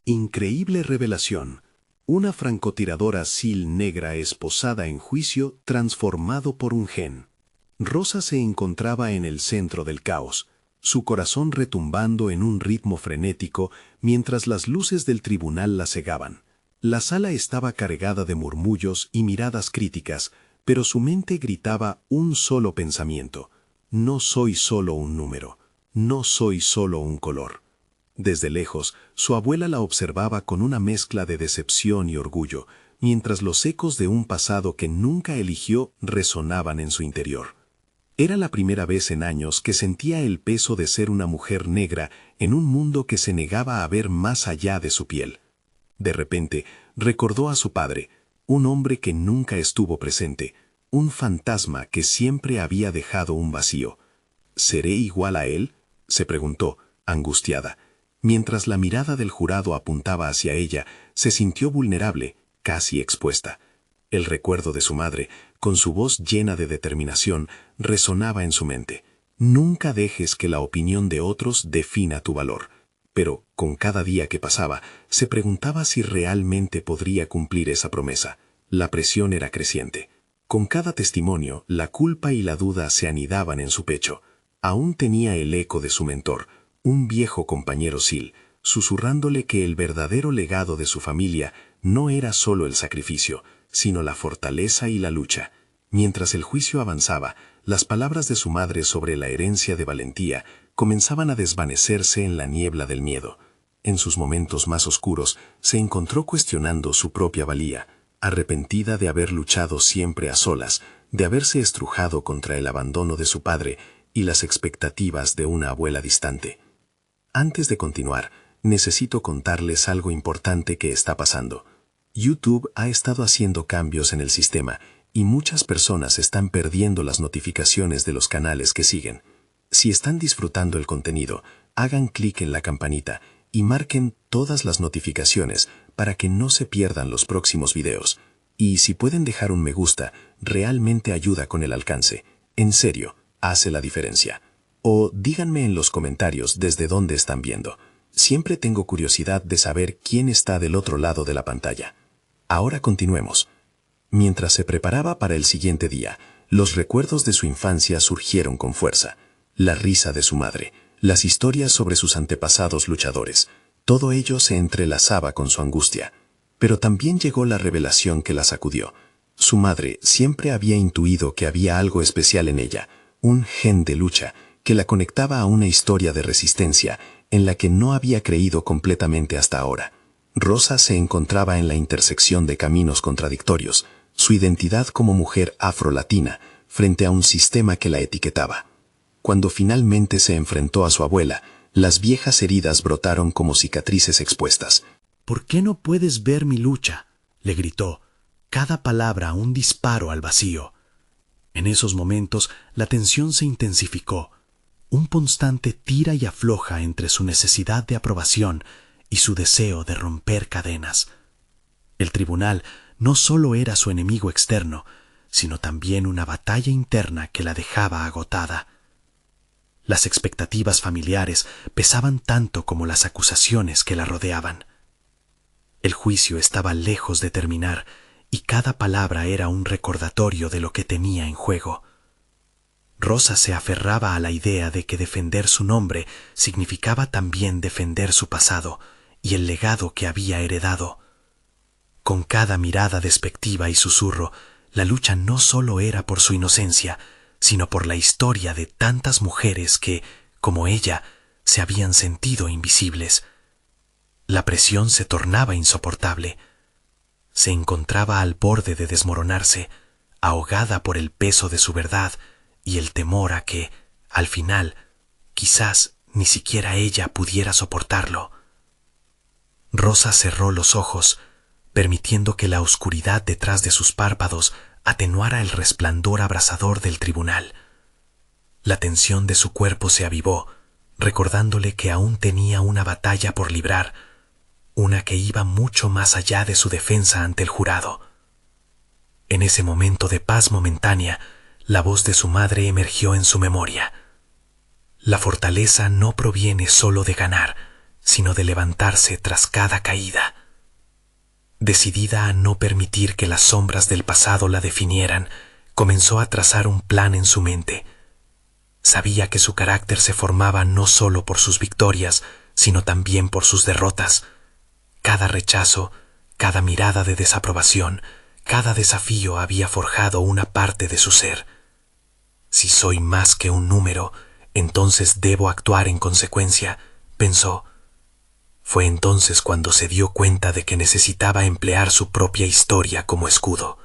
Increíble revelación. Una francotiradora SEAL negra esposada en juicio transformado por un gen. Rosa se encontraba en el centro del caos, su corazón retumbando en un ritmo frenético mientras las luces del tribunal la cegaban. La sala estaba cargada de murmullos y miradas críticas, pero su mente gritaba un solo pensamiento: no soy solo un número, no soy solo un color. Desde lejos, su abuela la observaba con una mezcla de decepción y orgullo, mientras los ecos de un pasado que nunca eligió resonaban en su interior. Era la primera vez en años que sentía el peso de ser una mujer negra en un mundo que se negaba a ver más allá de su piel. De repente, recordó a su padre, un hombre que nunca estuvo presente, un fantasma que siempre había dejado un vacío. ¿Seré igual a él?, se preguntó, angustiada. Mientras la mirada del jurado apuntaba hacia ella, se sintió vulnerable, casi expuesta. El recuerdo de su madre, con su voz llena de determinación, resonaba en su mente. Nunca dejes que la opinión de otros defina tu valor. Pero, con cada día que pasaba, se preguntaba si realmente podría cumplir esa promesa. La presión era creciente. Con cada testimonio, la culpa y la duda se anidaban en su pecho. Aún tenía el eco de su mentor, un viejo compañero SEAL, susurrándole que el verdadero legado de su familia no era solo el sacrificio, sino la fortaleza y la lucha. Mientras el juicio avanzaba, las palabras de su madre sobre la herencia de valentía comenzaban a desvanecerse en la niebla del miedo. En sus momentos más oscuros, se encontró cuestionando su propia valía, arrepentida de haber luchado siempre a solas, de haberse estrujado contra el abandono de su padre y las expectativas de una abuela distante. Antes de continuar, necesito contarles algo importante que está pasando. YouTube ha estado haciendo cambios en el sistema y muchas personas están perdiendo las notificaciones de los canales que siguen. Si están disfrutando el contenido, hagan clic en la campanita y marquen todas las notificaciones para que no se pierdan los próximos videos. Y si pueden dejar un me gusta, realmente ayuda con el alcance. En serio, hace la diferencia. O díganme en los comentarios desde dónde están viendo. Siempre tengo curiosidad de saber quién está del otro lado de la pantalla. Ahora continuemos. Mientras se preparaba para el siguiente día, los recuerdos de su infancia surgieron con fuerza. La risa de su madre, las historias sobre sus antepasados luchadores, todo ello se entrelazaba con su angustia. Pero también llegó la revelación que la sacudió. Su madre siempre había intuido que había algo especial en ella, un gen de lucha, que la conectaba a una historia de resistencia en la que no había creído completamente hasta ahora. Rosa se encontraba en la intersección de caminos contradictorios, su identidad como mujer afro-latina, frente a un sistema que la etiquetaba. Cuando finalmente se enfrentó a su abuela, las viejas heridas brotaron como cicatrices expuestas. ¿Por qué no puedes ver mi lucha?, le gritó, cada palabra un disparo al vacío. En esos momentos la tensión se intensificó. Un constante tira y afloja entre su necesidad de aprobación y su deseo de romper cadenas. El tribunal no solo era su enemigo externo, sino también una batalla interna que la dejaba agotada. Las expectativas familiares pesaban tanto como las acusaciones que la rodeaban. El juicio estaba lejos de terminar y cada palabra era un recordatorio de lo que tenía en juego. Rosa se aferraba a la idea de que defender su nombre significaba también defender su pasado y el legado que había heredado. Con cada mirada despectiva y susurro, la lucha no solo era por su inocencia, sino por la historia de tantas mujeres que, como ella, se habían sentido invisibles. La presión se tornaba insoportable. Se encontraba al borde de desmoronarse, ahogada por el peso de su verdad y el temor a que, al final, quizás ni siquiera ella pudiera soportarlo. Rosa cerró los ojos, permitiendo que la oscuridad detrás de sus párpados atenuara el resplandor abrasador del tribunal. La tensión de su cuerpo se avivó, recordándole que aún tenía una batalla por librar, una que iba mucho más allá de su defensa ante el jurado. En ese momento de paz momentánea, la voz de su madre emergió en su memoria. La fortaleza no proviene solo de ganar, sino de levantarse tras cada caída. Decidida a no permitir que las sombras del pasado la definieran, comenzó a trazar un plan en su mente. Sabía que su carácter se formaba no solo por sus victorias, sino también por sus derrotas. Cada rechazo, cada mirada de desaprobación, cada desafío había forjado una parte de su ser. Si soy más que un número, entonces debo actuar en consecuencia, pensó. Fue entonces cuando se dio cuenta de que necesitaba emplear su propia historia como escudo.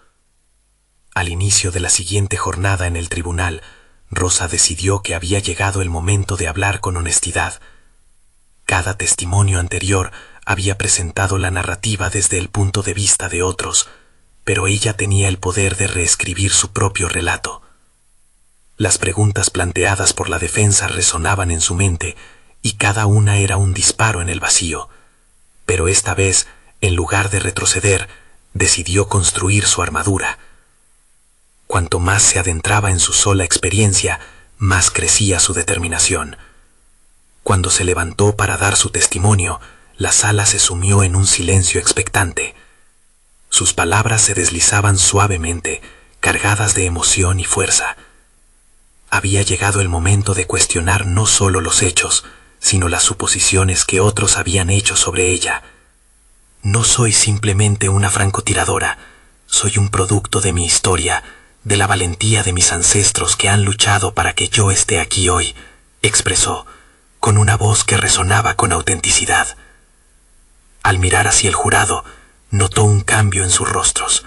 Al inicio de la siguiente jornada en el tribunal, Rosa decidió que había llegado el momento de hablar con honestidad. Cada testimonio anterior había presentado la narrativa desde el punto de vista de otros, pero ella tenía el poder de reescribir su propio relato. Las preguntas planteadas por la defensa resonaban en su mente, y cada una era un disparo en el vacío. Pero esta vez, en lugar de retroceder, decidió construir su armadura. Cuanto más se adentraba en su sola experiencia, más crecía su determinación. Cuando se levantó para dar su testimonio, la sala se sumió en un silencio expectante. Sus palabras se deslizaban suavemente, cargadas de emoción y fuerza. Había llegado el momento de cuestionar no solo los hechos, sino las suposiciones que otros habían hecho sobre ella. No soy simplemente una francotiradora, soy un producto de mi historia, de la valentía de mis ancestros que han luchado para que yo esté aquí hoy, expresó, con una voz que resonaba con autenticidad. Al mirar hacia el jurado, notó un cambio en sus rostros.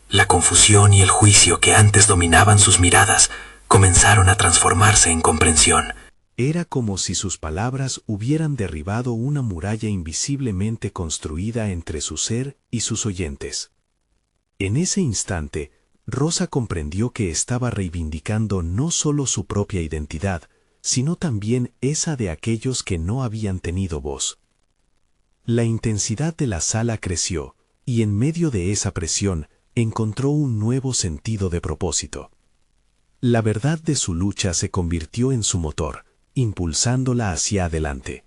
La confusión y el juicio que antes dominaban sus miradas comenzaron a transformarse en comprensión. Era como si sus palabras hubieran derribado una muralla invisiblemente construida entre su ser y sus oyentes. En ese instante, Rosa comprendió que estaba reivindicando no solo su propia identidad, sino también esa de aquellos que no habían tenido voz. La intensidad de la sala creció, y en medio de esa presión encontró un nuevo sentido de propósito. La verdad de su lucha se convirtió en su motor, impulsándola hacia adelante.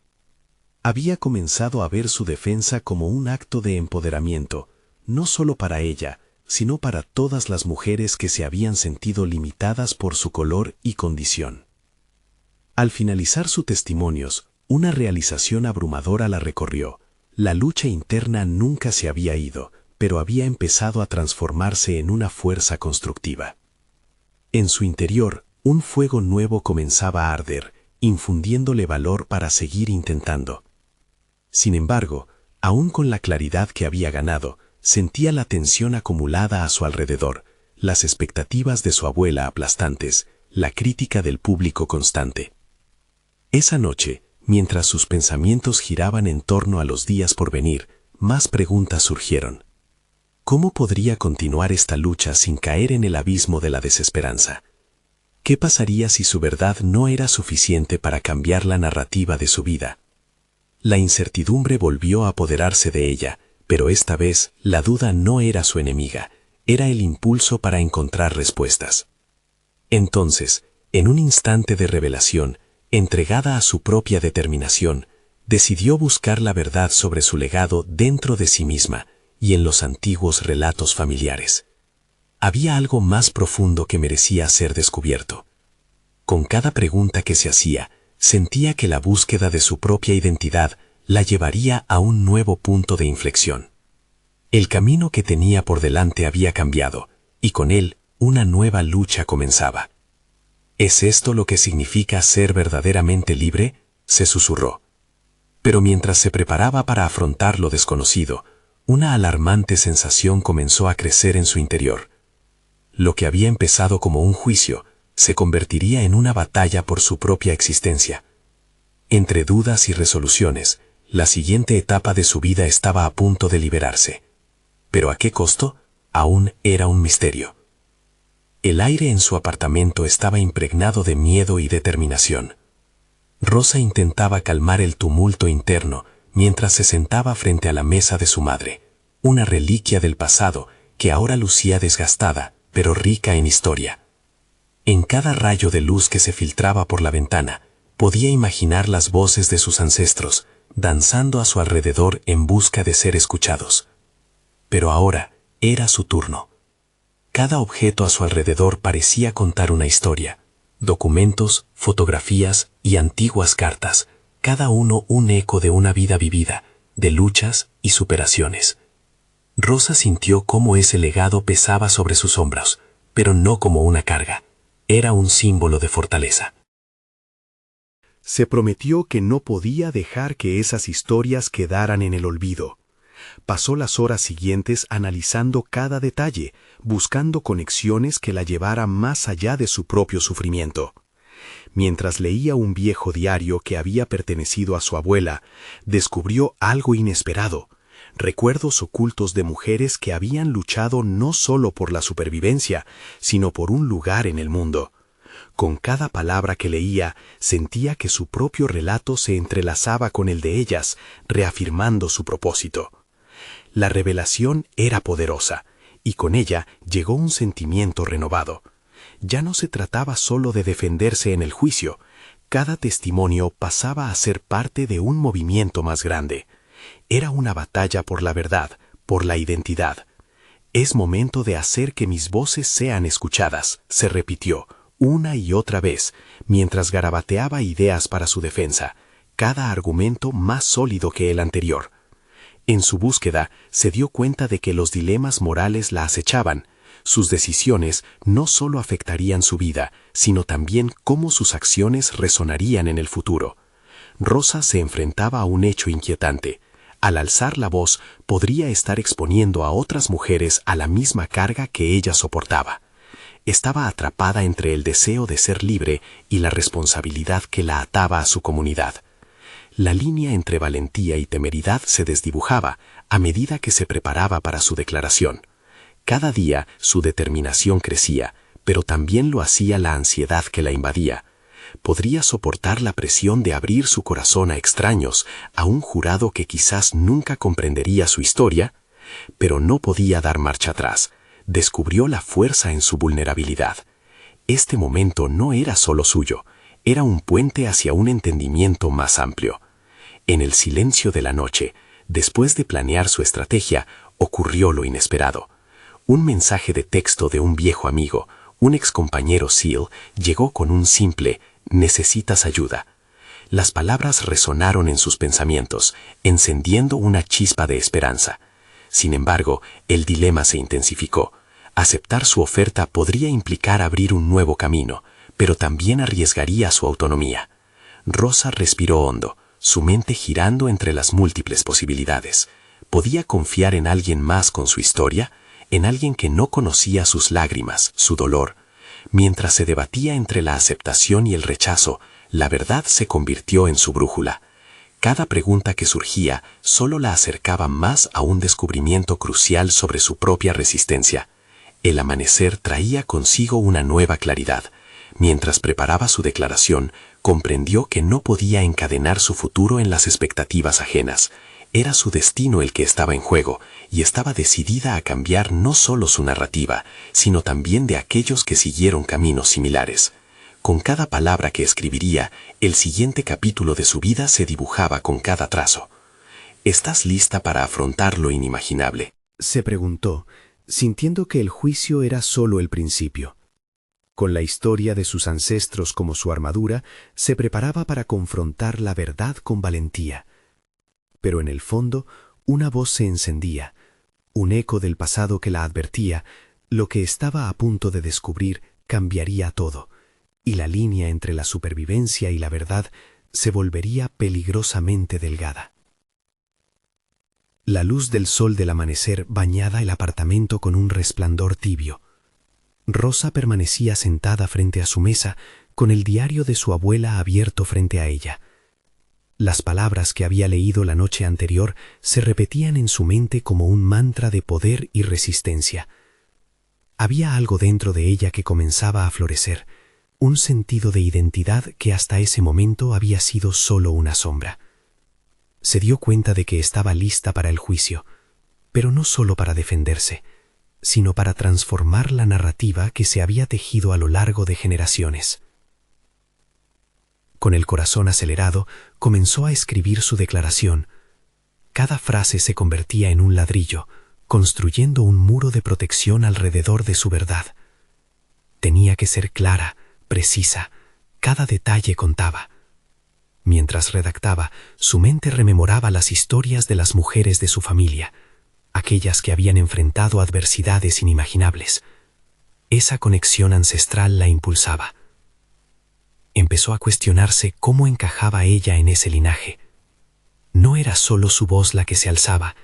Había comenzado a ver su defensa como un acto de empoderamiento, no solo para ella, sino para todas las mujeres que se habían sentido limitadas por su color y condición. Al finalizar sus testimonios, una realización abrumadora la recorrió. La lucha interna nunca se había ido, pero había empezado a transformarse en una fuerza constructiva. En su interior, un fuego nuevo comenzaba a arder, infundiéndole valor para seguir intentando. Sin embargo, aún con la claridad que había ganado, sentía la tensión acumulada a su alrededor, las expectativas de su abuela aplastantes, la crítica del público constante. Esa noche, mientras sus pensamientos giraban en torno a los días por venir, más preguntas surgieron. ¿Cómo podría continuar esta lucha sin caer en el abismo de la desesperanza? ¿Qué pasaría si su verdad no era suficiente para cambiar la narrativa de su vida? La incertidumbre volvió a apoderarse de ella, pero esta vez la duda no era su enemiga, era el impulso para encontrar respuestas. Entonces, en un instante de revelación, entregada a su propia determinación, decidió buscar la verdad sobre su legado dentro de sí misma y en los antiguos relatos familiares. Había algo más profundo que merecía ser descubierto. Con cada pregunta que se hacía, sentía que la búsqueda de su propia identidad la llevaría a un nuevo punto de inflexión. El camino que tenía por delante había cambiado, y con él una nueva lucha comenzaba. ¿Es esto lo que significa ser verdaderamente libre?, se susurró. Pero mientras se preparaba para afrontar lo desconocido, una alarmante sensación comenzó a crecer en su interior. Lo que había empezado como un juicio se convertiría en una batalla por su propia existencia. Entre dudas y resoluciones, la siguiente etapa de su vida estaba a punto de liberarse. ¿Pero a qué costo? Aún era un misterio. El aire en su apartamento estaba impregnado de miedo y determinación. Rosa intentaba calmar el tumulto interno mientras se sentaba frente a la mesa de su madre, una reliquia del pasado que ahora lucía desgastada, pero rica en historia. En cada rayo de luz que se filtraba por la ventana, podía imaginar las voces de sus ancestros, danzando a su alrededor en busca de ser escuchados. Pero ahora era su turno. Cada objeto a su alrededor parecía contar una historia. Documentos, fotografías y antiguas cartas, cada uno un eco de una vida vivida, de luchas y superaciones. Rosa sintió cómo ese legado pesaba sobre sus hombros, pero no como una carga. Era un símbolo de fortaleza. Se prometió que no podía dejar que esas historias quedaran en el olvido. Pasó las horas siguientes analizando cada detalle, buscando conexiones que la llevaran más allá de su propio sufrimiento. Mientras leía un viejo diario que había pertenecido a su abuela, descubrió algo inesperado: recuerdos ocultos de mujeres que habían luchado no solo por la supervivencia, sino por un lugar en el mundo. Con cada palabra que leía, sentía que su propio relato se entrelazaba con el de ellas, reafirmando su propósito. La revelación era poderosa, y con ella llegó un sentimiento renovado. Ya no se trataba solo de defenderse en el juicio. Cada testimonio pasaba a ser parte de un movimiento más grande. Era una batalla por la verdad, por la identidad. «Es momento de hacer que mis voces sean escuchadas», se repitió una y otra vez, mientras garabateaba ideas para su defensa, cada argumento más sólido que el anterior. En su búsqueda se dio cuenta de que los dilemas morales la acechaban. Sus decisiones no solo afectarían su vida, sino también cómo sus acciones resonarían en el futuro. Rosa se enfrentaba a un hecho inquietante. Al alzar la voz, podría estar exponiendo a otras mujeres a la misma carga que ella soportaba. Estaba atrapada entre el deseo de ser libre y la responsabilidad que la ataba a su comunidad. La línea entre valentía y temeridad se desdibujaba a medida que se preparaba para su declaración. Cada día su determinación crecía, pero también lo hacía la ansiedad que la invadía. ¿Podría soportar la presión de abrir su corazón a extraños, a un jurado que quizás nunca comprendería su historia? Pero no podía dar marcha atrás. Descubrió la fuerza en su vulnerabilidad. Este momento no era solo suyo, era un puente hacia un entendimiento más amplio. En el silencio de la noche, después de planear su estrategia, ocurrió lo inesperado. Un mensaje de texto de un viejo amigo, un excompañero SEAL, llegó con un simple «necesitas ayuda». Las palabras resonaron en sus pensamientos, encendiendo una chispa de esperanza. Sin embargo, el dilema se intensificó. Aceptar su oferta podría implicar abrir un nuevo camino, pero también arriesgaría su autonomía. Rosa respiró hondo, su mente girando entre las múltiples posibilidades. ¿Podía confiar en alguien más con su historia? ¿En alguien que no conocía sus lágrimas, su dolor? Mientras se debatía entre la aceptación y el rechazo, la verdad se convirtió en su brújula. Cada pregunta que surgía solo la acercaba más a un descubrimiento crucial sobre su propia resistencia. El amanecer traía consigo una nueva claridad. Mientras preparaba su declaración, comprendió que no podía encadenar su futuro en las expectativas ajenas. Era su destino el que estaba en juego, y estaba decidida a cambiar no solo su narrativa, sino también de aquellos que siguieron caminos similares. Con cada palabra que escribiría, el siguiente capítulo de su vida se dibujaba con cada trazo. ¿Estás lista para afrontar lo inimaginable?, se preguntó, sintiendo que el juicio era solo el principio. Con la historia de sus ancestros como su armadura, se preparaba para confrontar la verdad con valentía. Pero en el fondo, una voz se encendía, un eco del pasado que la advertía: lo que estaba a punto de descubrir cambiaría todo, y la línea entre la supervivencia y la verdad se volvería peligrosamente delgada. La luz del sol del amanecer bañaba el apartamento con un resplandor tibio. Rosa permanecía sentada frente a su mesa, con el diario de su abuela abierto frente a ella. Las palabras que había leído la noche anterior se repetían en su mente como un mantra de poder y resistencia. Había algo dentro de ella que comenzaba a florecer, un sentido de identidad que hasta ese momento había sido solo una sombra. Se dio cuenta de que estaba lista para el juicio, pero no solo para defenderse, sino para transformar la narrativa que se había tejido a lo largo de generaciones. Con el corazón acelerado, comenzó a escribir su declaración. Cada frase se convertía en un ladrillo, construyendo un muro de protección alrededor de su verdad. Tenía que ser clara, precisa, cada detalle contaba. Mientras redactaba, su mente rememoraba las historias de las mujeres de su familia, aquellas que habían enfrentado adversidades inimaginables. Esa conexión ancestral la impulsaba. Empezó a cuestionarse cómo encajaba ella en ese linaje. No era solo su voz la que se alzaba,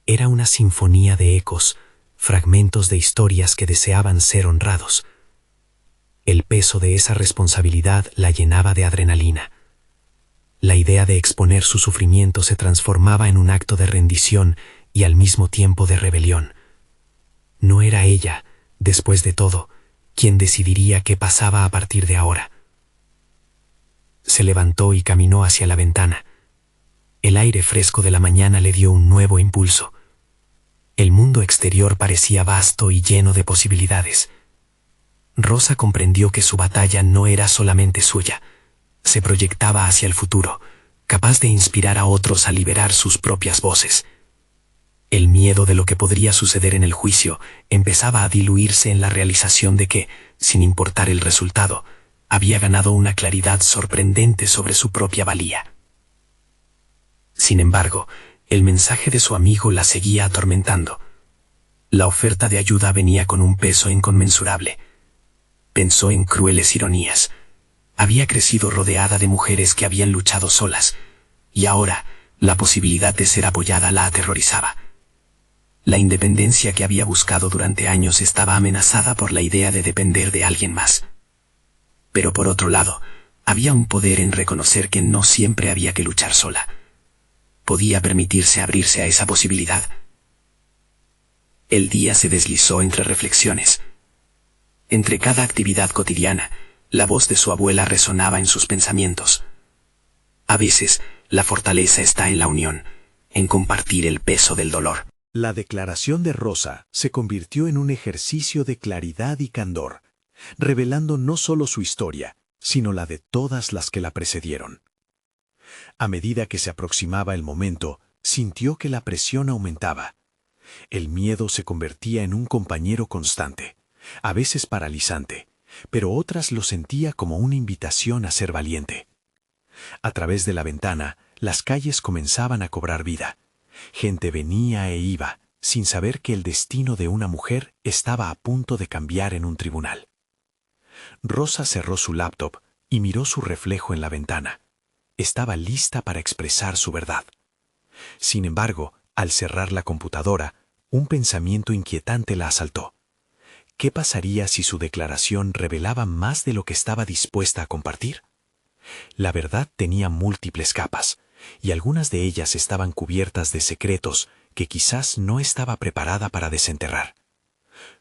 era una sinfonía de ecos, fragmentos de historias que deseaban ser honrados. El peso de esa responsabilidad la llenaba de adrenalina. La idea de exponer su sufrimiento se transformaba en un acto de rendición y al mismo tiempo de rebelión. No era ella, después de todo, quien decidiría qué pasaba a partir de ahora. Se levantó y caminó hacia la ventana. El aire fresco de la mañana le dio un nuevo impulso. El mundo exterior parecía vasto y lleno de posibilidades. Rosa comprendió que su batalla no era solamente suya. Se proyectaba hacia el futuro, capaz de inspirar a otros a liberar sus propias voces. El miedo de lo que podría suceder en el juicio empezaba a diluirse en la realización de que, sin importar el resultado, había ganado una claridad sorprendente sobre su propia valía. Sin embargo, el mensaje de su amigo la seguía atormentando. La oferta de ayuda venía con un peso inconmensurable. Pensó en crueles ironías. Había crecido rodeada de mujeres que habían luchado solas, y ahora la posibilidad de ser apoyada la aterrorizaba. La independencia que había buscado durante años estaba amenazada por la idea de depender de alguien más. Pero por otro lado, había un poder en reconocer que no siempre había que luchar sola. Podía permitirse abrirse a esa posibilidad. El día se deslizó entre reflexiones. Entre cada actividad cotidiana, la voz de su abuela resonaba en sus pensamientos. A veces, la fortaleza está en la unión, en compartir el peso del dolor. La declaración de Rosa se convirtió en un ejercicio de claridad y candor, revelando no solo su historia, sino la de todas las que la precedieron. A medida que se aproximaba el momento, sintió que la presión aumentaba. El miedo se convertía en un compañero constante, a veces paralizante, pero otras lo sentía como una invitación a ser valiente. A través de la ventana, las calles comenzaban a cobrar vida. Gente venía e iba, sin saber que el destino de una mujer estaba a punto de cambiar en un tribunal. Rosa cerró su laptop y miró su reflejo en la ventana. Estaba lista para expresar su verdad. Sin embargo, al cerrar la computadora, un pensamiento inquietante la asaltó. ¿Qué pasaría si su declaración revelaba más de lo que estaba dispuesta a compartir? La verdad tenía múltiples capas, y algunas de ellas estaban cubiertas de secretos que quizás no estaba preparada para desenterrar.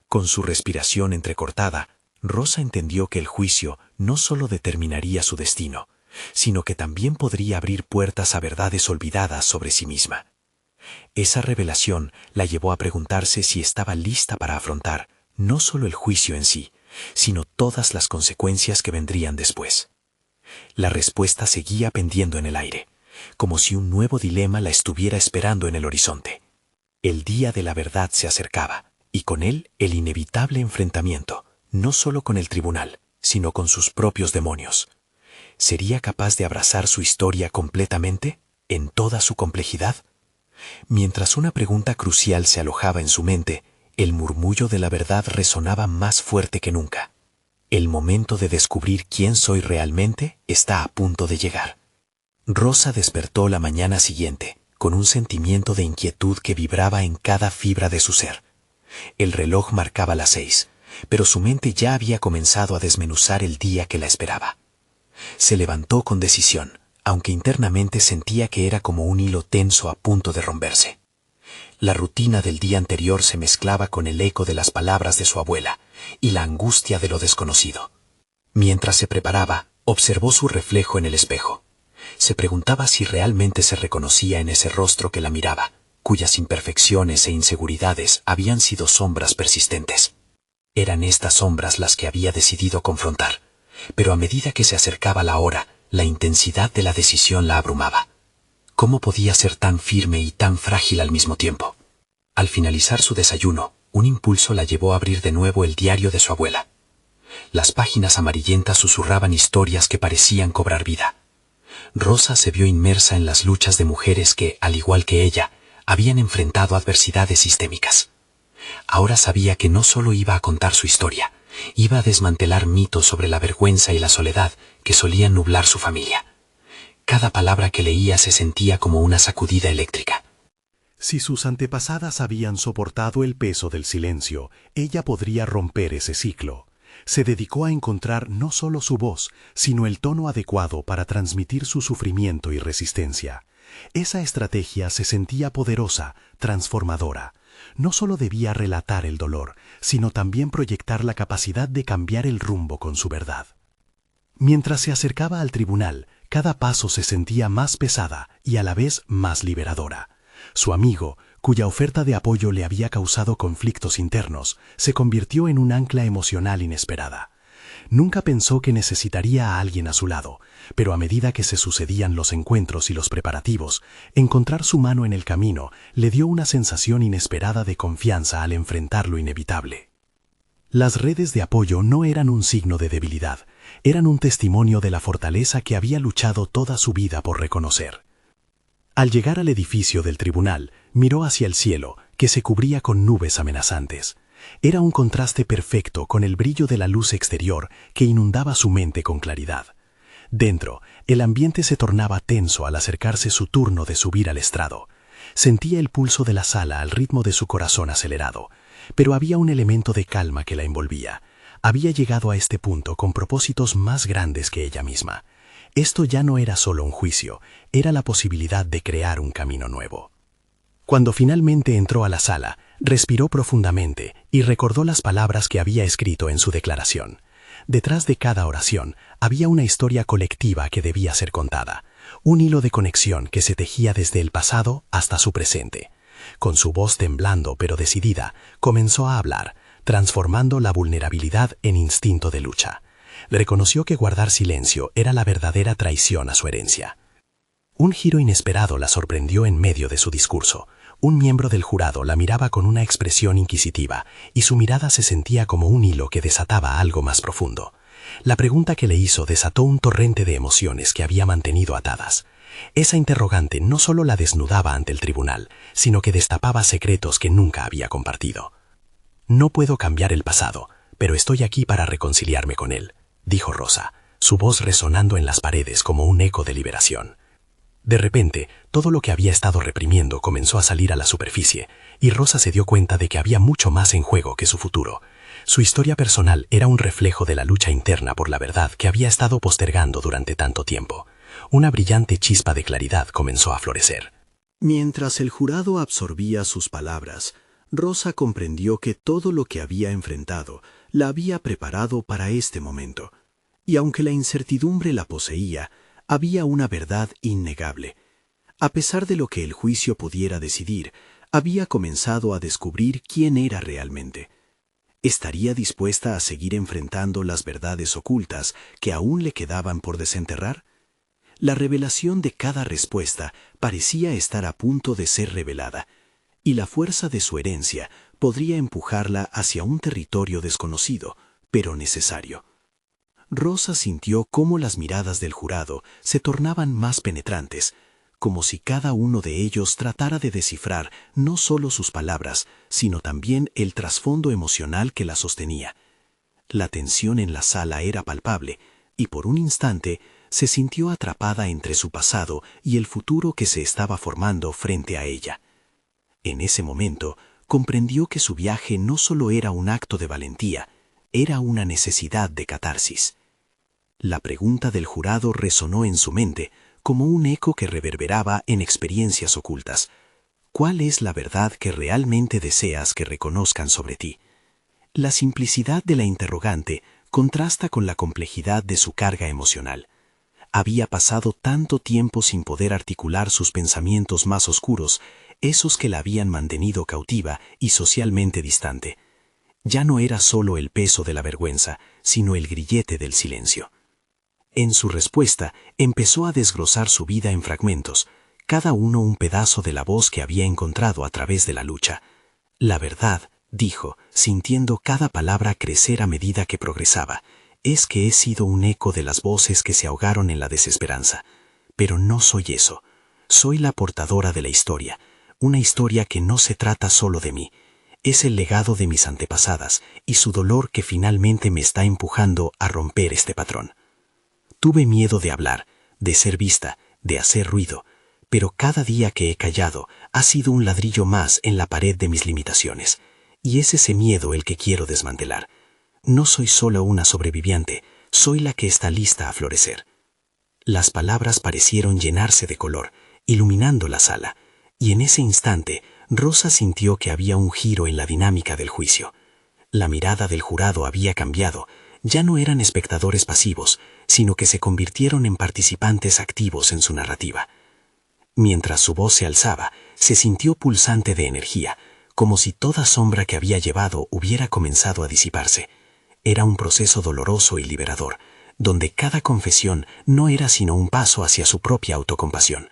Con su respiración entrecortada, Rosa entendió que el juicio no solo determinaría su destino, sino que también podría abrir puertas a verdades olvidadas sobre sí misma. Esa revelación la llevó a preguntarse si estaba lista para afrontar no solo el juicio en sí, sino todas las consecuencias que vendrían después. La respuesta seguía pendiendo en el aire, como si un nuevo dilema la estuviera esperando en el horizonte. El día de la verdad se acercaba, y con él el inevitable enfrentamiento, no solo con el tribunal, sino con sus propios demonios. ¿Sería capaz de abrazar su historia completamente, en toda su complejidad? Mientras una pregunta crucial se alojaba en su mente, el murmullo de la verdad resonaba más fuerte que nunca. El momento de descubrir quién soy realmente está a punto de llegar. Rosa despertó la mañana siguiente, con un sentimiento de inquietud que vibraba en cada fibra de su ser. El reloj marcaba las 6, pero su mente ya había comenzado a desmenuzar el día que la esperaba. Se levantó con decisión, aunque internamente sentía que era como un hilo tenso a punto de romperse. La rutina del día anterior se mezclaba con el eco de las palabras de su abuela y la angustia de lo desconocido. Mientras se preparaba, observó su reflejo en el espejo. Se preguntaba si realmente se reconocía en ese rostro que la miraba, cuyas imperfecciones e inseguridades habían sido sombras persistentes. Eran estas sombras las que había decidido confrontar, pero a medida que se acercaba la hora, la intensidad de la decisión la abrumaba. ¿Cómo podía ser tan firme y tan frágil al mismo tiempo? Al finalizar su desayuno, un impulso la llevó a abrir de nuevo el diario de su abuela. Las páginas amarillentas susurraban historias que parecían cobrar vida. Rosa se vio inmersa en las luchas de mujeres que, al igual que ella, habían enfrentado adversidades sistémicas. Ahora sabía que no solo iba a contar su historia, iba a desmantelar mitos sobre la vergüenza y la soledad que solían nublar su familia. Cada palabra que leía se sentía como una sacudida eléctrica. Si sus antepasadas habían soportado el peso del silencio, ella podría romper ese ciclo. Se dedicó a encontrar no solo su voz, sino el tono adecuado para transmitir su sufrimiento y resistencia. Esa estrategia se sentía poderosa, transformadora. No solo debía relatar el dolor, sino también proyectar la capacidad de cambiar el rumbo con su verdad. Mientras se acercaba al tribunal, cada paso se sentía más pesada y a la vez más liberadora. Su amigo, cuya oferta de apoyo le había causado conflictos internos, se convirtió en un ancla emocional inesperada. Nunca pensó que necesitaría a alguien a su lado, pero a medida que se sucedían los encuentros y los preparativos, encontrar su mano en el camino le dio una sensación inesperada de confianza al enfrentar lo inevitable. Las redes de apoyo no eran un signo de debilidad, eran un testimonio de la fortaleza que había luchado toda su vida por reconocer. Al llegar al edificio del tribunal, miró hacia el cielo, que se cubría con nubes amenazantes. Era un contraste perfecto con el brillo de la luz exterior que inundaba su mente con claridad. Dentro, el ambiente se tornaba tenso al acercarse su turno de subir al estrado. Sentía el pulso de la sala al ritmo de su corazón acelerado, pero había un elemento de calma que la envolvía. Había llegado a este punto con propósitos más grandes que ella misma. Esto ya no era solo un juicio, era la posibilidad de crear un camino nuevo. Cuando finalmente entró a la sala, respiró profundamente y recordó las palabras que había escrito en su declaración. Detrás de cada oración había una historia colectiva que debía ser contada, un hilo de conexión que se tejía desde el pasado hasta su presente. Con su voz temblando pero decidida, comenzó a hablar, transformando la vulnerabilidad en instinto de lucha. Reconoció que guardar silencio era la verdadera traición a su herencia. Un giro inesperado la sorprendió en medio de su discurso. Un miembro del jurado la miraba con una expresión inquisitiva, y su mirada se sentía como un hilo que desataba algo más profundo. La pregunta que le hizo desató un torrente de emociones que había mantenido atadas. Esa interrogante no solo la desnudaba ante el tribunal, sino que destapaba secretos que nunca había compartido. «No puedo cambiar el pasado, pero estoy aquí para reconciliarme con él», dijo Rosa, su voz resonando en las paredes como un eco de liberación. De repente, todo lo que había estado reprimiendo comenzó a salir a la superficie, y Rosa se dio cuenta de que había mucho más en juego que su futuro. Su historia personal era un reflejo de la lucha interna por la verdad que había estado postergando durante tanto tiempo. Una brillante chispa de claridad comenzó a florecer. Mientras el jurado absorbía sus palabras, Rosa comprendió que todo lo que había enfrentado la había preparado para este momento. Y aunque la incertidumbre la poseía, había una verdad innegable. A pesar de lo que el juicio pudiera decidir, había comenzado a descubrir quién era realmente. ¿Estaría dispuesta a seguir enfrentando las verdades ocultas que aún le quedaban por desenterrar? La revelación de cada respuesta parecía estar a punto de ser revelada, y la fuerza de su herencia podría empujarla hacia un territorio desconocido, pero necesario. Rosa sintió cómo las miradas del jurado se tornaban más penetrantes, como si cada uno de ellos tratara de descifrar no solo sus palabras, sino también el trasfondo emocional que la sostenía. La tensión en la sala era palpable, y por un instante se sintió atrapada entre su pasado y el futuro que se estaba formando frente a ella. En ese momento, comprendió que su viaje no solo era un acto de valentía, era una necesidad de catarsis. La pregunta del jurado resonó en su mente como un eco que reverberaba en experiencias ocultas. ¿Cuál es la verdad que realmente deseas que reconozcan sobre ti? La simplicidad de la interrogante contrasta con la complejidad de su carga emocional. Había pasado tanto tiempo sin poder articular sus pensamientos más oscuros, esos que la habían mantenido cautiva y socialmente distante. Ya no era solo el peso de la vergüenza, sino el grillete del silencio. En su respuesta, empezó a desglosar su vida en fragmentos, cada uno un pedazo de la voz que había encontrado a través de la lucha. La verdad, dijo, sintiendo cada palabra crecer a medida que progresaba, es que he sido un eco de las voces que se ahogaron en la desesperanza. Pero no soy eso. Soy la portadora de la historia, una historia que no se trata solo de mí. Es el legado de mis antepasadas y su dolor que finalmente me está empujando a romper este patrón. Tuve miedo de hablar, de ser vista, de hacer ruido, pero cada día que he callado ha sido un ladrillo más en la pared de mis limitaciones, y es ese miedo el que quiero desmantelar. No soy solo una sobreviviente, soy la que está lista a florecer. Las palabras parecieron llenarse de color, iluminando la sala, y en ese instante Rosa sintió que había un giro en la dinámica del juicio. La mirada del jurado había cambiado, ya no eran espectadores pasivos, sino que se convirtieron en participantes activos en su narrativa. Mientras su voz se alzaba, se sintió pulsante de energía, como si toda sombra que había llevado hubiera comenzado a disiparse. Era un proceso doloroso y liberador, donde cada confesión no era sino un paso hacia su propia autocompasión.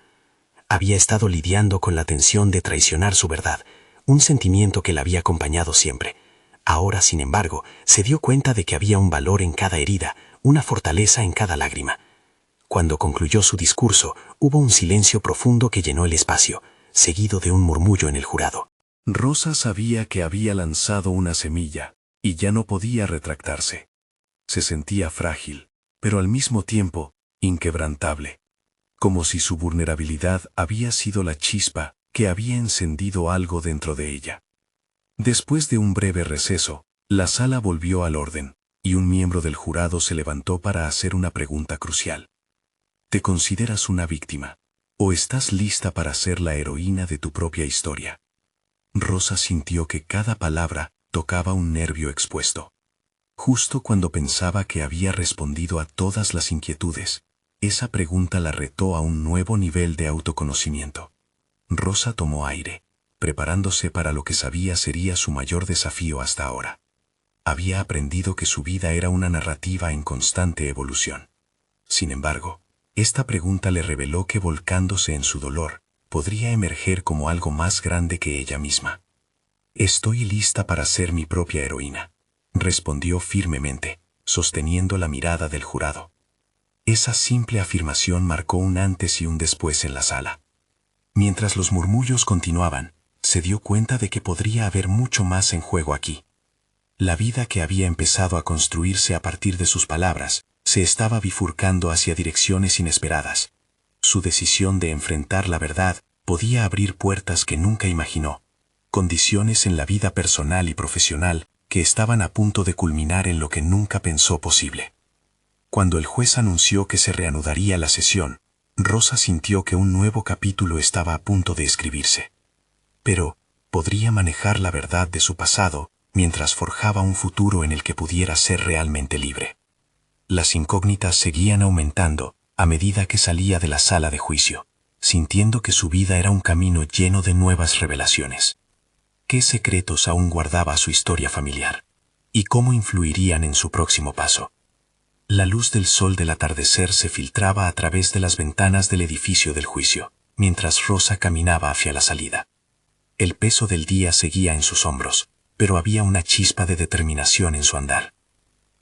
Había estado lidiando con la tensión de traicionar su verdad, un sentimiento que la había acompañado siempre. Ahora, sin embargo, se dio cuenta de que había un valor en cada herida, una fortaleza en cada lágrima. Cuando concluyó su discurso, hubo un silencio profundo que llenó el espacio, seguido de un murmullo en el jurado. Rosa sabía que había lanzado una semilla, y ya no podía retractarse. Se sentía frágil, pero al mismo tiempo, inquebrantable. Como si su vulnerabilidad había sido la chispa que había encendido algo dentro de ella. Después de un breve receso, la sala volvió al orden, y un miembro del jurado se levantó para hacer una pregunta crucial. ¿Te consideras una víctima? ¿O estás lista para ser la heroína de tu propia historia? Rosa sintió que cada palabra tocaba un nervio expuesto. Justo cuando pensaba que había respondido a todas las inquietudes, esa pregunta la retó a un nuevo nivel de autoconocimiento. Rosa tomó aire, preparándose para lo que sabía sería su mayor desafío hasta ahora. Había aprendido que su vida era una narrativa en constante evolución. Sin embargo, esta pregunta le reveló que volcándose en su dolor, podría emerger como algo más grande que ella misma. «Estoy lista para ser mi propia heroína», respondió firmemente, sosteniendo la mirada del jurado. Esa simple afirmación marcó un antes y un después en la sala. Mientras los murmullos continuaban, se dio cuenta de que podría haber mucho más en juego aquí. La vida que había empezado a construirse a partir de sus palabras se estaba bifurcando hacia direcciones inesperadas. Su decisión de enfrentar la verdad podía abrir puertas que nunca imaginó, condiciones en la vida personal y profesional que estaban a punto de culminar en lo que nunca pensó posible. Cuando el juez anunció que se reanudaría la sesión, Rosa sintió que un nuevo capítulo estaba a punto de escribirse. Pero podría manejar la verdad de su pasado mientras forjaba un futuro en el que pudiera ser realmente libre. Las incógnitas seguían aumentando a medida que salía de la sala de juicio, sintiendo que su vida era un camino lleno de nuevas revelaciones. ¿Qué secretos aún guardaba su historia familiar? ¿Y cómo influirían en su próximo paso? La luz del sol del atardecer se filtraba a través de las ventanas del edificio del juicio, mientras Rosa caminaba hacia la salida. El peso del día seguía en sus hombros, pero había una chispa de determinación en su andar.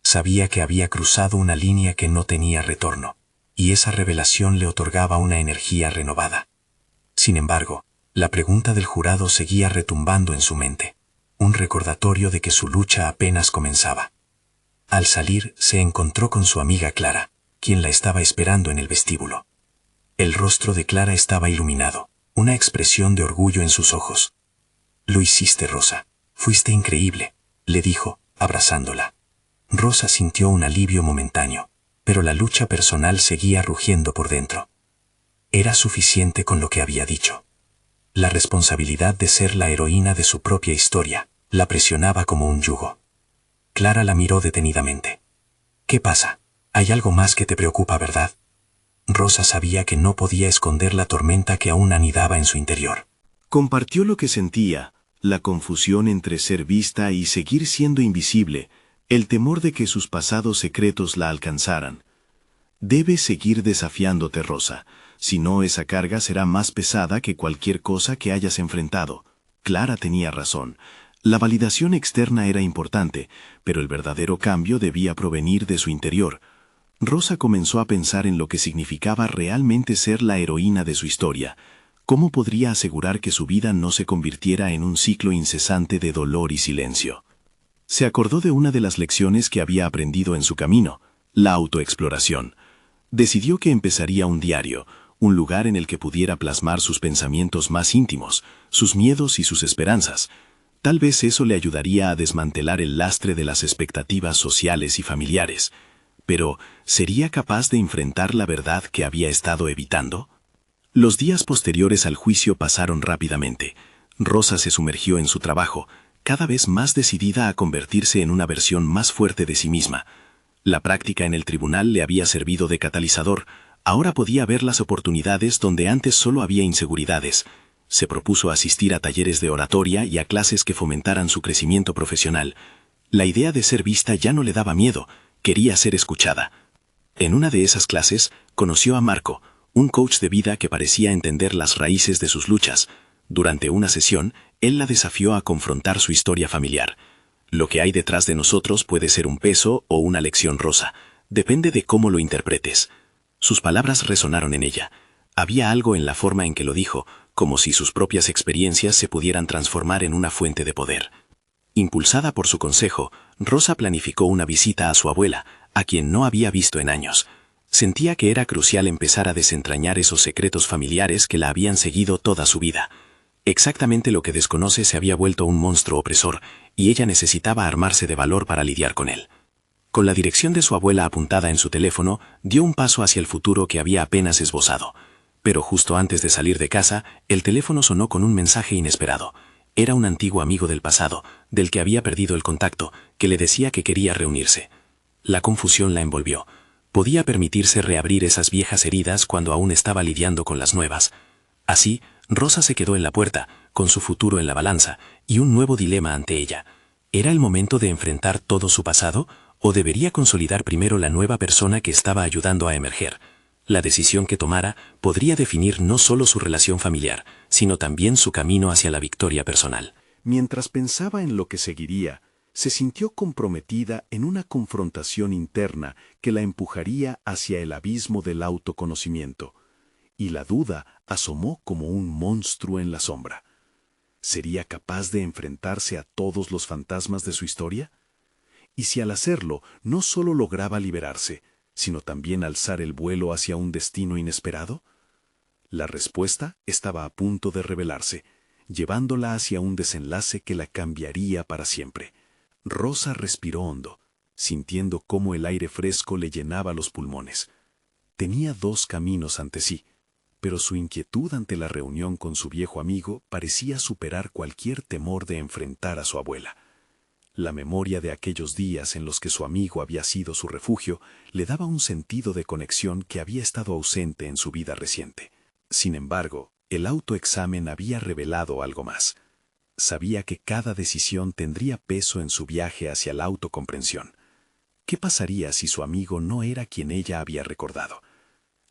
Sabía que había cruzado una línea que no tenía retorno, y esa revelación le otorgaba una energía renovada. Sin embargo, la pregunta del jurado seguía retumbando en su mente, un recordatorio de que su lucha apenas comenzaba. Al salir, se encontró con su amiga Clara, quien la estaba esperando en el vestíbulo. El rostro de Clara estaba iluminado, una expresión de orgullo en sus ojos. «Lo hiciste, Rosa. Fuiste increíble», le dijo, abrazándola. Rosa sintió un alivio momentáneo, pero la lucha personal seguía rugiendo por dentro. Era suficiente con lo que había dicho. La responsabilidad de ser la heroína de su propia historia la presionaba como un yugo. Clara la miró detenidamente. «¿Qué pasa? Hay algo más que te preocupa, ¿verdad?» Rosa sabía que no podía esconder la tormenta que aún anidaba en su interior. Compartió lo que sentía, la confusión entre ser vista y seguir siendo invisible, el temor de que sus pasados secretos la alcanzaran. Debes seguir desafiándote, Rosa. Si no, esa carga será más pesada que cualquier cosa que hayas enfrentado. Clara tenía razón. La validación externa era importante, pero el verdadero cambio debía provenir de su interior. Rosa comenzó a pensar en lo que significaba realmente ser la heroína de su historia. ¿Cómo podría asegurar que su vida no se convirtiera en un ciclo incesante de dolor y silencio? Se acordó de una de las lecciones que había aprendido en su camino, la autoexploración. Decidió que empezaría un diario, un lugar en el que pudiera plasmar sus pensamientos más íntimos, sus miedos y sus esperanzas. Tal vez eso le ayudaría a desmantelar el lastre de las expectativas sociales y familiares. Pero, ¿sería capaz de enfrentar la verdad que había estado evitando? Los días posteriores al juicio pasaron rápidamente. Rosa se sumergió en su trabajo, cada vez más decidida a convertirse en una versión más fuerte de sí misma. La práctica en el tribunal le había servido de catalizador. Ahora podía ver las oportunidades donde antes solo había inseguridades. Se propuso asistir a talleres de oratoria y a clases que fomentaran su crecimiento profesional. La idea de ser vista ya no le daba miedo, quería ser escuchada. En una de esas clases, conoció a Marco, un coach de vida que parecía entender las raíces de sus luchas. Durante una sesión, él la desafió a confrontar su historia familiar. Lo que hay detrás de nosotros puede ser un peso o una lección, Rosa. Depende de cómo lo interpretes. Sus palabras resonaron en ella. Había algo en la forma en que lo dijo, como si sus propias experiencias se pudieran transformar en una fuente de poder. Impulsada por su consejo, Rosa planificó una visita a su abuela, a quien no había visto en años. Sentía que era crucial empezar a desentrañar esos secretos familiares que la habían seguido toda su vida. Exactamente lo que desconoce se había vuelto un monstruo opresor, y ella necesitaba armarse de valor para lidiar con él. Con la dirección de su abuela apuntada en su teléfono, dio un paso hacia el futuro que había apenas esbozado. Pero justo antes de salir de casa, el teléfono sonó con un mensaje inesperado. Era un antiguo amigo del pasado, del que había perdido el contacto, que le decía que quería reunirse. La confusión la envolvió. Podía permitirse reabrir esas viejas heridas cuando aún estaba lidiando con las nuevas. Así, Rosa se quedó en la puerta, con su futuro en la balanza, y un nuevo dilema ante ella. ¿Era el momento de enfrentar todo su pasado, o debería consolidar primero la nueva persona que estaba ayudando a emerger? La decisión que tomara podría definir no solo su relación familiar, sino también su camino hacia la victoria personal. Mientras pensaba en lo que seguiría, se sintió comprometida en una confrontación interna que la empujaría hacia el abismo del autoconocimiento, y la duda asomó como un monstruo en la sombra. ¿Sería capaz de enfrentarse a todos los fantasmas de su historia? ¿Y si al hacerlo no solo lograba liberarse, sino también alzar el vuelo hacia un destino inesperado? La respuesta estaba a punto de revelarse, llevándola hacia un desenlace que la cambiaría para siempre. Rosa respiró hondo, sintiendo cómo el aire fresco le llenaba los pulmones. Tenía dos caminos ante sí, pero su inquietud ante la reunión con su viejo amigo parecía superar cualquier temor de enfrentar a su abuela. La memoria de aquellos días en los que su amigo había sido su refugio le daba un sentido de conexión que había estado ausente en su vida reciente. Sin embargo, el autoexamen había revelado algo más. Sabía que cada decisión tendría peso en su viaje hacia la autocomprensión. ¿Qué pasaría si su amigo no era quien ella había recordado?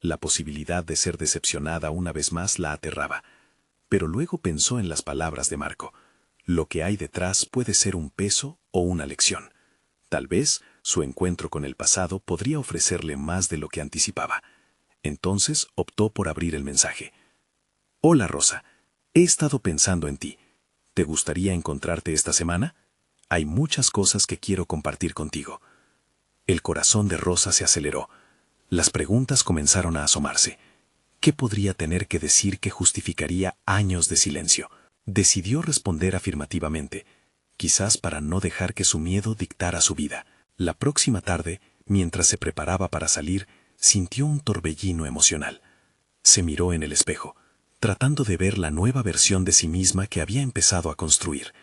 La posibilidad de ser decepcionada una vez más la aterraba. Pero luego pensó en las palabras de Marco. Lo que hay detrás puede ser un peso o una lección. Tal vez su encuentro con el pasado podría ofrecerle más de lo que anticipaba. Entonces optó por abrir el mensaje. Hola Rosa, he estado pensando en ti. ¿Te gustaría encontrarte esta semana? Hay muchas cosas que quiero compartir contigo. El corazón de Rosa se aceleró. Las preguntas comenzaron a asomarse. ¿Qué podría tener que decir que justificaría años de silencio? Decidió responder afirmativamente, quizás para no dejar que su miedo dictara su vida. La próxima tarde, mientras se preparaba para salir, sintió un torbellino emocional. Se miró en el espejo, tratando de ver la nueva versión de sí misma que había empezado a construir.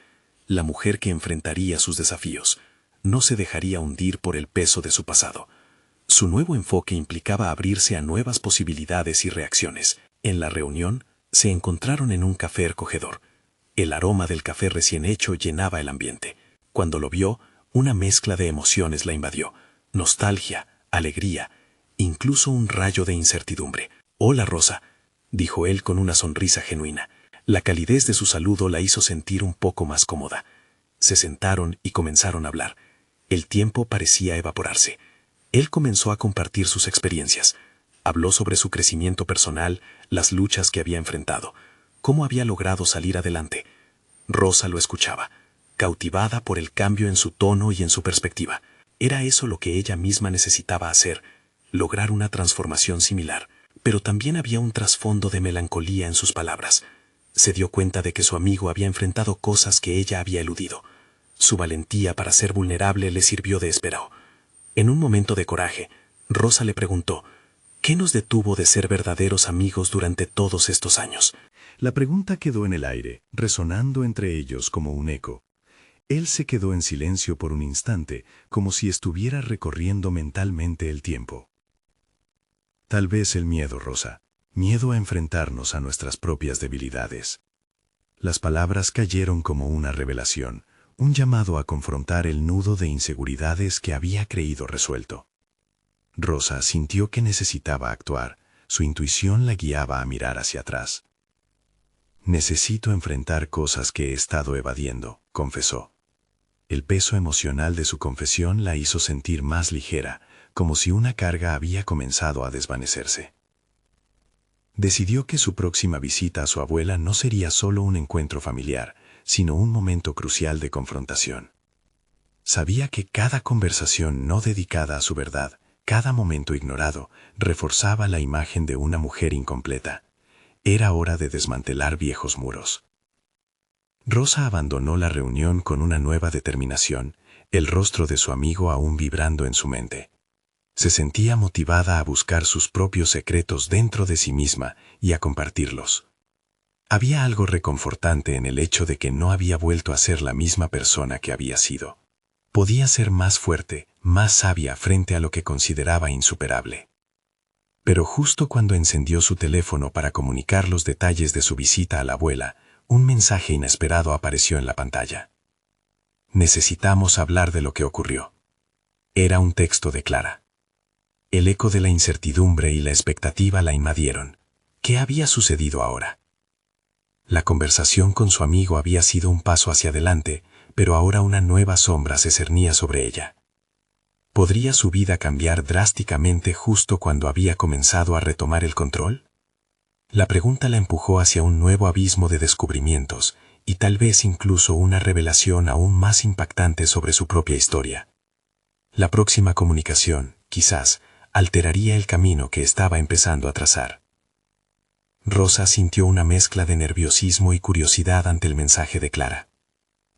La mujer que enfrentaría sus desafíos. No se dejaría hundir por el peso de su pasado. Su nuevo enfoque implicaba abrirse a nuevas posibilidades y reacciones. En la reunión, se encontraron en un café acogedor. El aroma del café recién hecho llenaba el ambiente. Cuando lo vio, una mezcla de emociones la invadió. Nostalgia, alegría incluso un rayo de incertidumbre. «Hola, Rosa», dijo él con una sonrisa genuina. La calidez de su saludo la hizo sentir un poco más cómoda. Se sentaron y comenzaron a hablar. El tiempo parecía evaporarse. Él comenzó a compartir sus experiencias. Habló sobre su crecimiento personal, las luchas que había enfrentado, cómo había logrado salir adelante. Rosa lo escuchaba, cautivada por el cambio en su tono y en su perspectiva. Era eso lo que ella misma necesitaba hacer, lograr una transformación similar. Pero también había un trasfondo de melancolía en sus palabras. Se dio cuenta de que su amigo había enfrentado cosas que ella había eludido. Su valentía para ser vulnerable le sirvió de espejo. En un momento de coraje, Rosa le preguntó, ¿qué nos detuvo de ser verdaderos amigos durante todos estos años? La pregunta quedó en el aire, resonando entre ellos como un eco. Él se quedó en silencio por un instante, como si estuviera recorriendo mentalmente el tiempo. Tal vez el miedo, Rosa. Miedo a enfrentarnos a nuestras propias debilidades. Las palabras cayeron como una revelación, un llamado a confrontar el nudo de inseguridades que había creído resuelto. Rosa sintió que necesitaba actuar, su intuición la guiaba a mirar hacia atrás. «Necesito enfrentar cosas que he estado evadiendo», confesó. El peso emocional de su confesión la hizo sentir más ligera, como si una carga había comenzado a desvanecerse. Decidió que su próxima visita a su abuela no sería solo un encuentro familiar, sino un momento crucial de confrontación. Sabía que cada conversación no dedicada a su verdad, cada momento ignorado, reforzaba la imagen de una mujer incompleta. Era hora de desmantelar viejos muros. Rosa abandonó la reunión con una nueva determinación, el rostro de su amigo aún vibrando en su mente. Se sentía motivada a buscar sus propios secretos dentro de sí misma y a compartirlos. Había algo reconfortante en el hecho de que no había vuelto a ser la misma persona que había sido. Podía ser más fuerte, más sabia frente a lo que consideraba insuperable. Pero justo cuando encendió su teléfono para comunicar los detalles de su visita a la abuela, un mensaje inesperado apareció en la pantalla. «Necesitamos hablar de lo que ocurrió». Era un texto de Clara. El eco de la incertidumbre y la expectativa la invadieron. ¿Qué había sucedido ahora? La conversación con su amigo había sido un paso hacia adelante, pero ahora una nueva sombra se cernía sobre ella. ¿Podría su vida cambiar drásticamente justo cuando había comenzado a retomar el control? La pregunta la empujó hacia un nuevo abismo de descubrimientos y tal vez incluso una revelación aún más impactante sobre su propia historia. La próxima comunicación, quizás, alteraría el camino que estaba empezando a trazar. Rosa sintió una mezcla de nerviosismo y curiosidad ante el mensaje de Clara.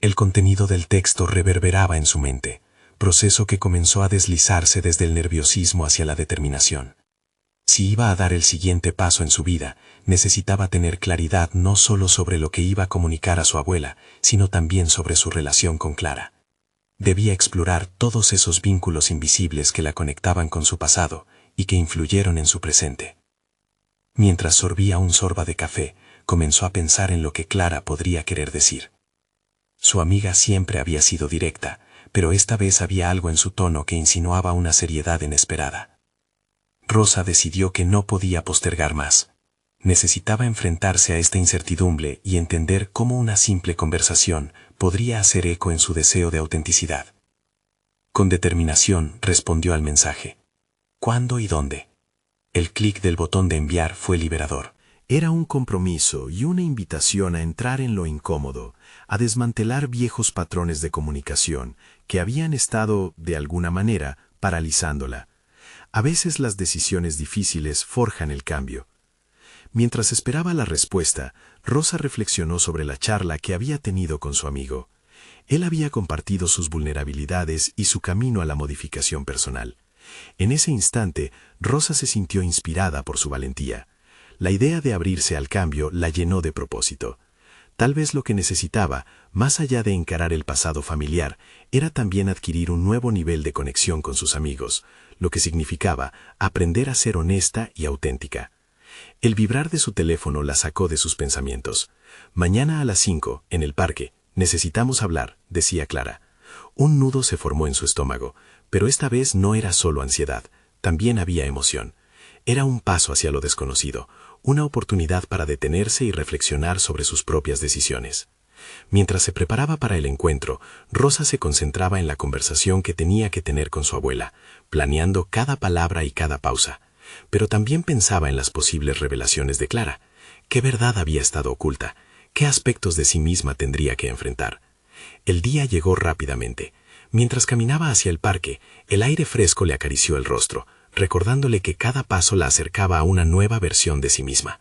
El contenido del texto reverberaba en su mente, proceso que comenzó a deslizarse desde el nerviosismo hacia la determinación. Si iba a dar el siguiente paso en su vida, necesitaba tener claridad no solo sobre lo que iba a comunicar a su abuela, sino también sobre su relación con Clara. Debía explorar todos esos vínculos invisibles que la conectaban con su pasado y que influyeron en su presente. Mientras sorbía un sorba de café, comenzó a pensar en lo que Clara podría querer decir. Su amiga siempre había sido directa, pero esta vez había algo en su tono que insinuaba una seriedad inesperada. Rosa decidió que no podía postergar más. Necesitaba enfrentarse a esta incertidumbre y entender cómo una simple conversación podría hacer eco en su deseo de autenticidad. Con determinación respondió al mensaje. ¿Cuándo y dónde? El clic del botón de enviar fue liberador. Era un compromiso y una invitación a entrar en lo incómodo, a desmantelar viejos patrones de comunicación que habían estado, de alguna manera, paralizándola. A veces las decisiones difíciles forjan el cambio. Mientras esperaba la respuesta, Rosa reflexionó sobre la charla que había tenido con su amigo. Él había compartido sus vulnerabilidades y su camino a la modificación personal. En ese instante, Rosa se sintió inspirada por su valentía. La idea de abrirse al cambio la llenó de propósito. Tal vez lo que necesitaba, más allá de encarar el pasado familiar, era también adquirir un nuevo nivel de conexión con sus amigos, lo que significaba aprender a ser honesta y auténtica. El vibrar de su teléfono la sacó de sus pensamientos. «Mañana a las 5, en el parque, necesitamos hablar», decía Clara. Un nudo se formó en su estómago, pero esta vez no era solo ansiedad, también había emoción. Era un paso hacia lo desconocido, una oportunidad para detenerse y reflexionar sobre sus propias decisiones. Mientras se preparaba para el encuentro, Rosa se concentraba en la conversación que tenía que tener con su abuela, planeando cada palabra y cada pausa. Pero también pensaba en las posibles revelaciones de Clara. ¿Qué verdad había estado oculta? ¿Qué aspectos de sí misma tendría que enfrentar? El día llegó rápidamente. Mientras caminaba hacia el parque, el aire fresco le acarició el rostro, recordándole que cada paso la acercaba a una nueva versión de sí misma.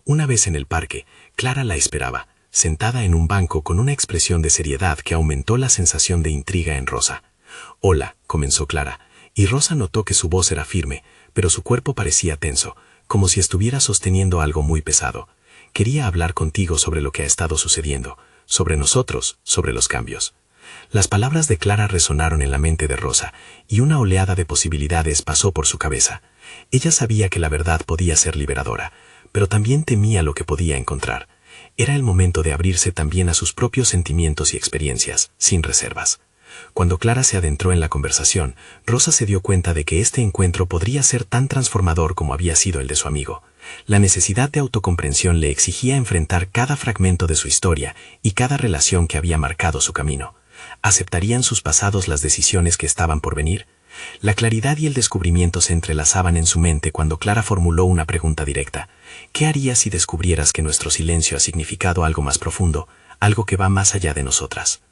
Una vez en el parque, Clara la esperaba, sentada en un banco con una expresión de seriedad que aumentó la sensación de intriga en Rosa. «Hola», comenzó Clara, y Rosa notó que su voz era firme, pero su cuerpo parecía tenso, como si estuviera sosteniendo algo muy pesado. «Quería hablar contigo sobre lo que ha estado sucediendo, sobre nosotros, sobre los cambios». Las palabras de Clara resonaron en la mente de Rosa, y una oleada de posibilidades pasó por su cabeza. Ella sabía que la verdad podía ser liberadora, pero también temía lo que podía encontrar. Era el momento de abrirse también a sus propios sentimientos y experiencias, sin reservas. Cuando Clara se adentró en la conversación, Rosa se dio cuenta de que este encuentro podría ser tan transformador como había sido el de su amigo. La necesidad de autocomprensión le exigía enfrentar cada fragmento de su historia y cada relación que había marcado su camino. ¿Aceptarían sus pasados las decisiones que estaban por venir? La claridad y el descubrimiento se entrelazaban en su mente cuando Clara formuló una pregunta directa. ¿Qué harías si descubrieras que nuestro silencio ha significado algo más profundo, algo que va más allá de nosotras?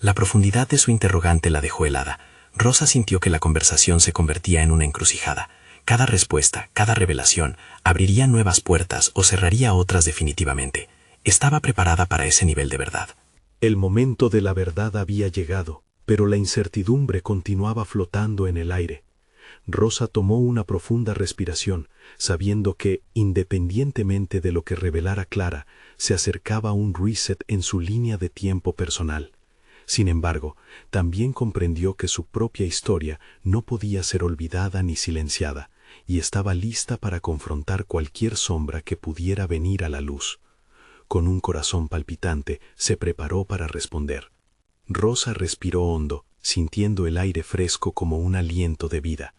La profundidad de su interrogante la dejó helada. Rosa sintió que la conversación se convertía en una encrucijada. Cada respuesta, cada revelación, abriría nuevas puertas o cerraría otras definitivamente. Estaba preparada para ese nivel de verdad. El momento de la verdad había llegado, pero la incertidumbre continuaba flotando en el aire. Rosa tomó una profunda respiración, sabiendo que, independientemente de lo que revelara Clara, se acercaba un reset en su línea de tiempo personal. Sin embargo, también comprendió que su propia historia no podía ser olvidada ni silenciada, y estaba lista para confrontar cualquier sombra que pudiera venir a la luz. Con un corazón palpitante, se preparó para responder. Rosa respiró hondo, sintiendo el aire fresco como un aliento de vida.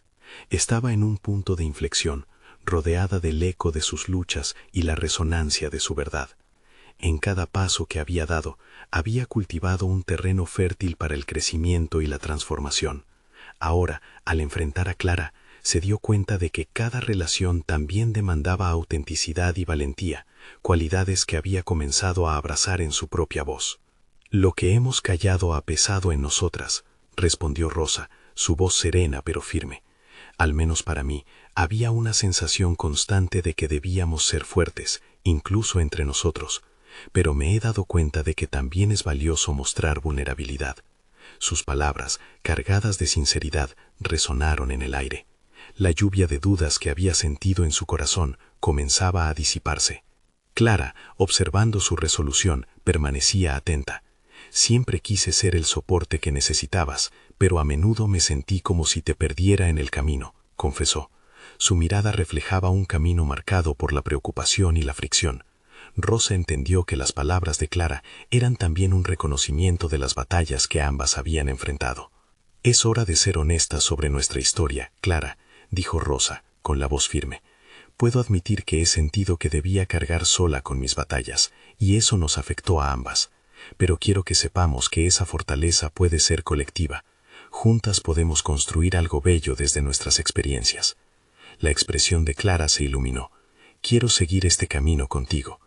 Estaba en un punto de inflexión, rodeada del eco de sus luchas y la resonancia de su verdad. En cada paso que había dado, había cultivado un terreno fértil para el crecimiento y la transformación. Ahora, al enfrentar a Clara, se dio cuenta de que cada relación también demandaba autenticidad y valentía, cualidades que había comenzado a abrazar en su propia voz. «Lo que hemos callado ha pesado en nosotras», respondió Rosa, su voz serena pero firme. Al menos para mí, había una sensación constante de que debíamos ser fuertes, incluso entre nosotros, pero me he dado cuenta de que también es valioso mostrar vulnerabilidad. Sus palabras, cargadas de sinceridad, resonaron en el aire. La lluvia de dudas que había sentido en su corazón comenzaba a disiparse. Clara, observando su resolución, permanecía atenta. «Siempre quise ser el soporte que necesitabas, pero a menudo me sentí como si te perdiera en el camino», confesó. Su mirada reflejaba un camino marcado por la preocupación y la fricción. Rosa entendió que las palabras de Clara eran también un reconocimiento de las batallas que ambas habían enfrentado. «Es hora de ser honestas sobre nuestra historia, Clara», dijo Rosa, con la voz firme. «Puedo admitir que he sentido que debía cargar sola con mis batallas, y eso nos afectó a ambas. Pero quiero que sepamos que esa fortaleza puede ser colectiva. Juntas podemos construir algo bello desde nuestras experiencias». La expresión de Clara se iluminó. «Quiero seguir este camino contigo.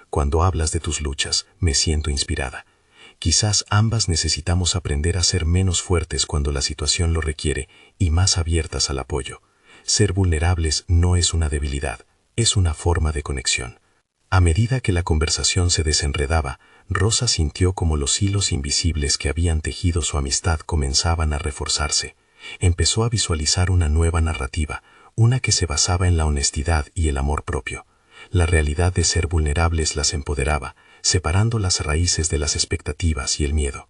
Cuando hablas de tus luchas, me siento inspirada. Quizás ambas necesitamos aprender a ser menos fuertes cuando la situación lo requiere y más abiertas al apoyo. Ser vulnerables no es una debilidad, es una forma de conexión». A medida que la conversación se desenredaba, Rosa sintió como los hilos invisibles que habían tejido su amistad comenzaban a reforzarse. Empezó a visualizar una nueva narrativa, una que se basaba en la honestidad y el amor propio. La realidad de ser vulnerables las empoderaba, separando las raíces de las expectativas y el miedo.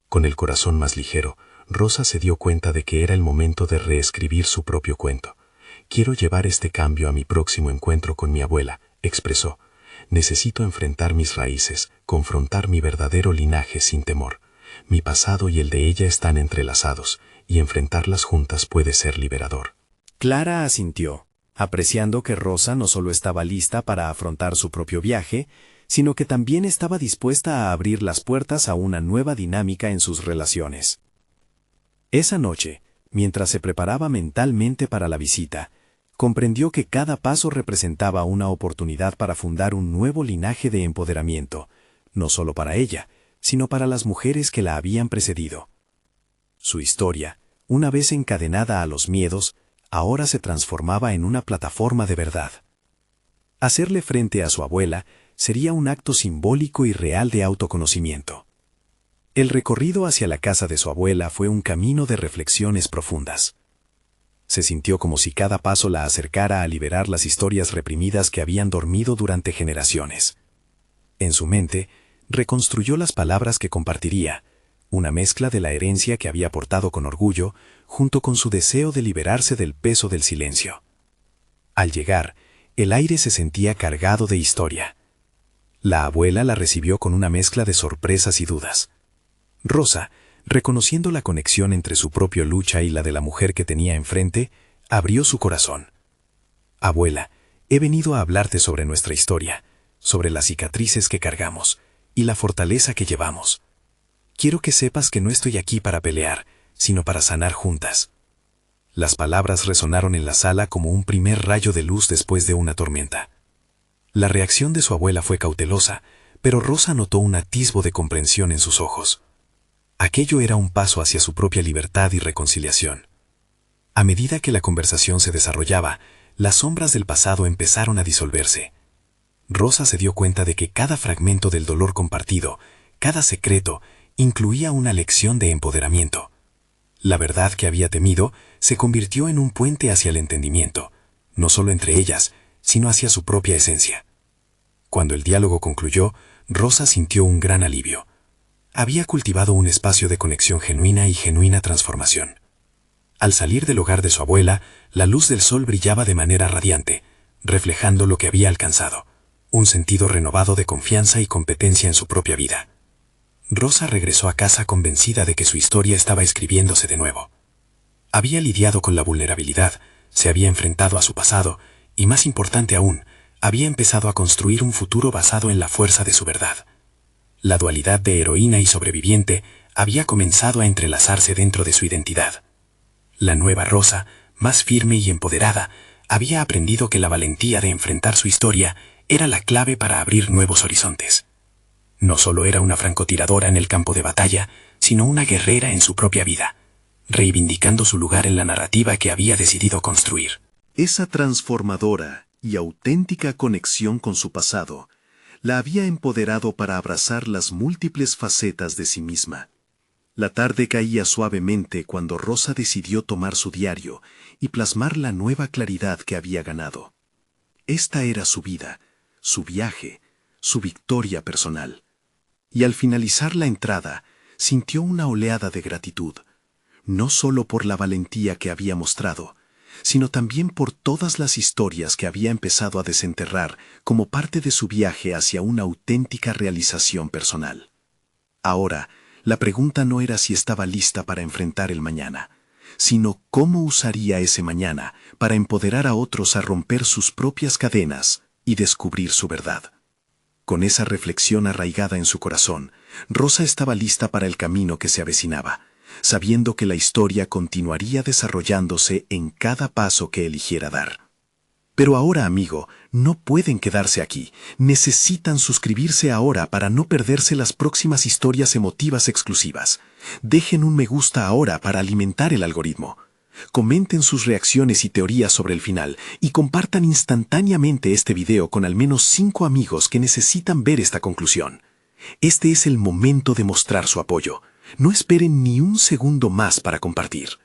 Con el corazón más ligero, Rosa se dio cuenta de que era el momento de reescribir su propio cuento. «Quiero llevar este cambio a mi próximo encuentro con mi abuela», expresó. «Necesito enfrentar mis raíces, confrontar mi verdadero linaje sin temor. Mi pasado y el de ella están entrelazados, y enfrentarlas juntas puede ser liberador». Clara asintió, apreciando que Rosa no solo estaba lista para afrontar su propio viaje, sino que también estaba dispuesta a abrir las puertas a una nueva dinámica en sus relaciones. Esa noche, mientras se preparaba mentalmente para la visita, comprendió que cada paso representaba una oportunidad para fundar un nuevo linaje de empoderamiento, no solo para ella, sino para las mujeres que la habían precedido. Su historia, una vez encadenada a los miedos, ahora se transformaba en una plataforma de verdad. Hacerle frente a su abuela sería un acto simbólico y real de autoconocimiento. El recorrido hacia la casa de su abuela fue un camino de reflexiones profundas. Se sintió como si cada paso la acercara a liberar las historias reprimidas que habían dormido durante generaciones. En su mente, reconstruyó las palabras que compartiría, una mezcla de la herencia que había portado con orgullo, junto con su deseo de liberarse del peso del silencio. Al llegar, el aire se sentía cargado de historia. La abuela la recibió con una mezcla de sorpresas y dudas. Rosa, reconociendo la conexión entre su propia lucha y la de la mujer que tenía enfrente, abrió su corazón. «Abuela, he venido a hablarte sobre nuestra historia, sobre las cicatrices que cargamos y la fortaleza que llevamos. Quiero que sepas que no estoy aquí para pelear, sino para sanar juntas». Las palabras resonaron en la sala como un primer rayo de luz después de una tormenta. La reacción de su abuela fue cautelosa, pero Rosa notó un atisbo de comprensión en sus ojos. Aquello era un paso hacia su propia libertad y reconciliación. A medida que la conversación se desarrollaba, las sombras del pasado empezaron a disolverse. Rosa se dio cuenta de que cada fragmento del dolor compartido, cada secreto, incluía una lección de empoderamiento. La verdad que había temido se convirtió en un puente hacia el entendimiento, no solo entre ellas, sino hacia su propia esencia. Cuando el diálogo concluyó, Rosa sintió un gran alivio. Había cultivado un espacio de conexión genuina y genuina transformación. Al salir del hogar de su abuela, la luz del sol brillaba de manera radiante, reflejando lo que había alcanzado, un sentido renovado de confianza y competencia en su propia vida. Rosa regresó a casa convencida de que su historia estaba escribiéndose de nuevo. Había lidiado con la vulnerabilidad, se había enfrentado a su pasado y, más importante aún, había empezado a construir un futuro basado en la fuerza de su verdad. La dualidad de heroína y sobreviviente había comenzado a entrelazarse dentro de su identidad. La nueva Rosa, más firme y empoderada, había aprendido que la valentía de enfrentar su historia era la clave para abrir nuevos horizontes. No solo era una francotiradora en el campo de batalla, sino una guerrera en su propia vida, reivindicando su lugar en la narrativa que había decidido construir. Esa transformadora y auténtica conexión con su pasado la había empoderado para abrazar las múltiples facetas de sí misma. La tarde caía suavemente cuando Rosa decidió tomar su diario y plasmar la nueva claridad que había ganado. Esta era su vida, su viaje, su victoria personal. Y al finalizar la entrada, sintió una oleada de gratitud, no solo por la valentía que había mostrado, sino también por todas las historias que había empezado a desenterrar como parte de su viaje hacia una auténtica realización personal. Ahora, la pregunta no era si estaba lista para enfrentar el mañana, sino cómo usaría ese mañana para empoderar a otros a romper sus propias cadenas y descubrir su verdad. Con esa reflexión arraigada en su corazón, Rosa estaba lista para el camino que se avecinaba, sabiendo que la historia continuaría desarrollándose en cada paso que eligiera dar. Pero ahora, amigo, no pueden quedarse aquí. Necesitan suscribirse ahora para no perderse las próximas historias emotivas exclusivas. Dejen un me gusta ahora para alimentar el algoritmo. Comenten sus reacciones y teorías sobre el final y compartan instantáneamente este video con al menos 5 amigos que necesitan ver esta conclusión. Este es el momento de mostrar su apoyo. No esperen ni un segundo más para compartir.